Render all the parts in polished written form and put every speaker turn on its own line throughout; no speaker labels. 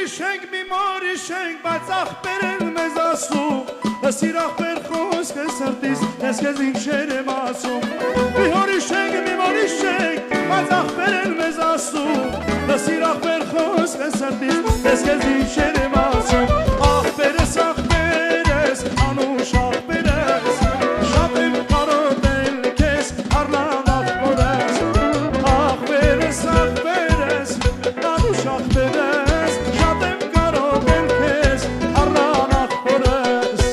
ուրիշենք, մի մորիշենք, բայց աղբեր են մեզ ասում, սիր աղբեր խոսքը սրտիս, ես կեզ ինչեր եմ ասում, մի հորիշենք, մի մորիշենք, բայց աղբեր են մեզ ասում, սիր աղբեր խոսքը սրտիս, ես կեզ ինչեր եմ ասում, աղբերս, անուշ աղբերս, շատ եմ կարոտել կեզ, առլան աղբորես, աղբերս, անուշ աղբերս, շատ եմ կարոտել կեզ, առլան աղբորես։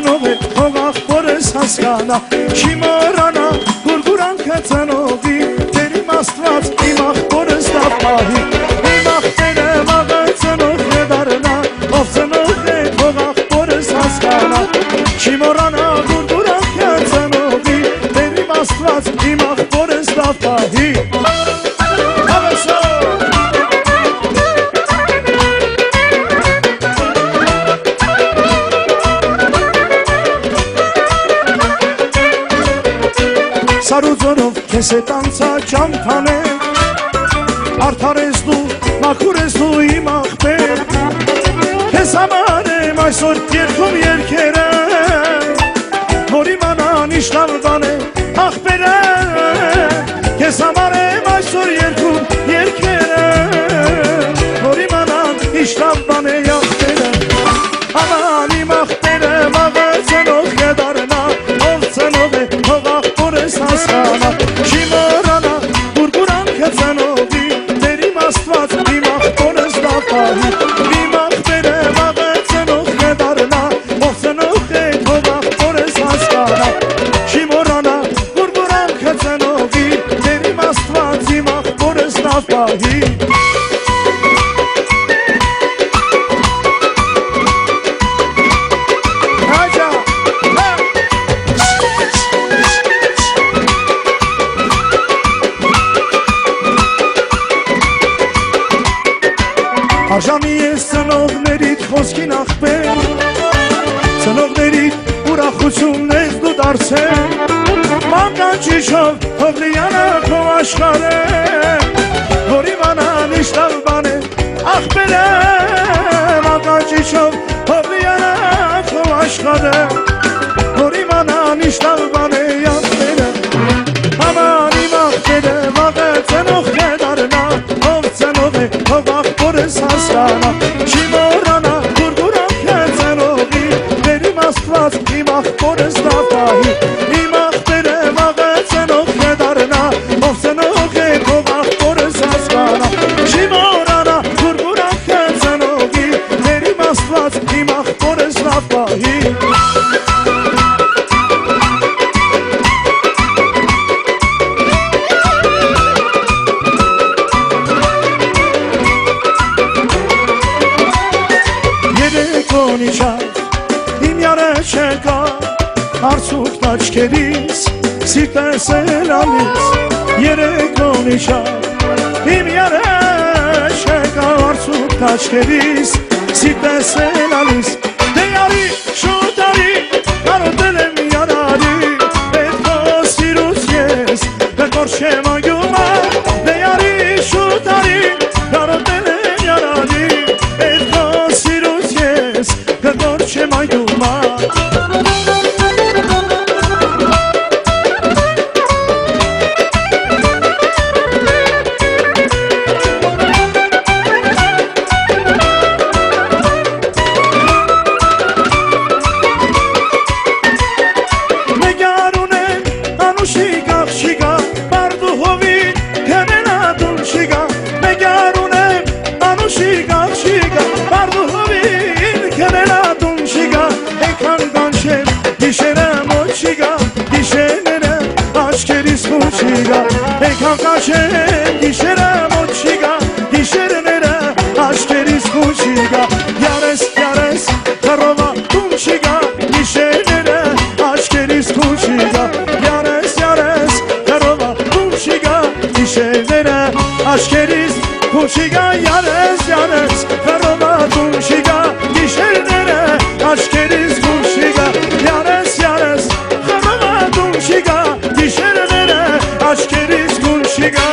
ծնող է, թող աղբորս հասկանա, չի մորանա, գուրգուրանքը ծնողի, դեր իմ աստված, իմ աղբորս դա պահի, իմ աղբերը վաղը ծնող է դարնա, ով ծնող է, թող աղբորս հասկանա, չի մորանա, գուրգուրանքը ծնողի, դեր իմ աստված, իմ աղբորս դա պահի, Սարուձոնով քեզ հետ անցա ճամփան է, արդար ես դու, մաքուր ես դու իմ աղբեր, քեզ համար եմ այսօր երգում երգերը, որ իմանան ինչ լավ բան է աղբերը, քեզ համար եմ այսօր երգում երգերը, որ իմանան ինչ լավ բան է աղբերը, աման իմ աղբերը վաղը ծնող է դառնա, ով ծնող է թող աղբորս հասկանա, չի մորանա, գուրգուրանքը ծնողի, դեր իմ աստված, իմ աղբորս դա պահի, իմ աղբերը վաղը ծնող է դառնա, ով ծնող է թող աղբորս հասկանա, չի մորանա, գուրգուրանքը ծնողի, դեր իմ աստված, իմ աղբորս դա պահի Արժանի ես ծնողներիդ խոսքին աղբեր, ծնողներիդ ուրախությունն ես դու դարձել, մանկանչիչով հովլիանը քո աշխարհ է, որ իմանան ինչ լավ բան է աղբերը, մանկանչիչով հովլիանը քո աշխարհ է, որ իմանան ինչ լավ բան է աղբերը, աման իմ աղբերը վաղը ծնող է դառնա, ով ծնող է թող աղբորս հասկանա, չի մորանա, գուրգուրանքը ծնողի, դեր իմ աստված, իմ աղբորս դա պահի, իմ աղբերը վաղը ծնող է դառնա, ով ծնող է թող աղբորս հասկանա, չի մորանա, գուրգուրանքը ծնողի, դեր իմ աստված, իմ աղբորս դա պահի Իմ յարը չեկա, արցուկ տաչկերիս, սիրտես էլ ալիս, երեկոն իչա, իմ յարը չեկա, արցուկ տաչկերիս, սիրտես էլ ալիս, դե յարի, շուտ արի, կարոտել եմ յարարի, պետք է սիրուց ես, բեկոր չեմ ագյումա, դե յարի, շուտ արի, կարոտել եմ յարարի, պետք է սիրուց ես, բեկոր չեմ ագյումա Էքան կաշեն գիշերը մոտ չիգա, գիշերները աշկերիս խուչ իգա, յարես, յարես, խռովա տուն չիգա, գիշերները աշկերիս խուչ իգա, յարես, յարես, խռովա տուն չիգա, գիշերները աշկերիս խուչ իգա, յարես, յարես, խռովա տուն չիգա, գիշերները աշկերիս խուչ իգա, յարես, յարես, խռովա տուն չիգա, գիշերները աշկերիս խուչ իգա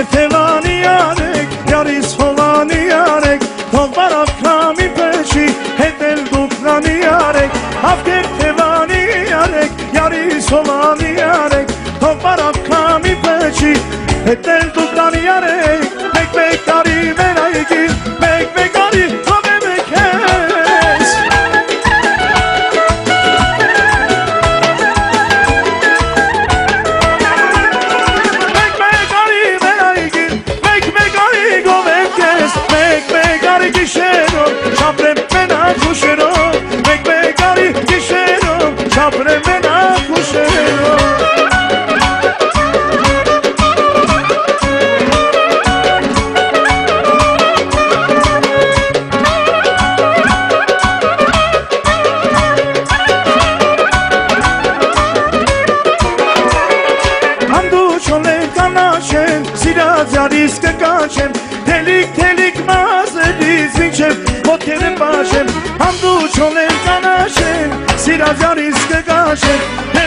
Թևանի արեք, յարիս հովանի արեք, թող բարավ կամի պեջ հետել դուք տանի արեք մեկ կարի մեր այգին մեկ կարի թողեմ քեզ մեկ կարի մեր այգին մեկ կարի գովեմ քեզ մեկ կարի գիշերով շապրեմ մենակ հուշերով մեկ կարի գիշերով շապրեմ մենակ հուշերով Զարիս կկանչեմ, թելիք մազերից մինչև ոտքերը պաշեմ Հանդու չոլեմ կանաշեմ, սիրազարիս կկանչեմ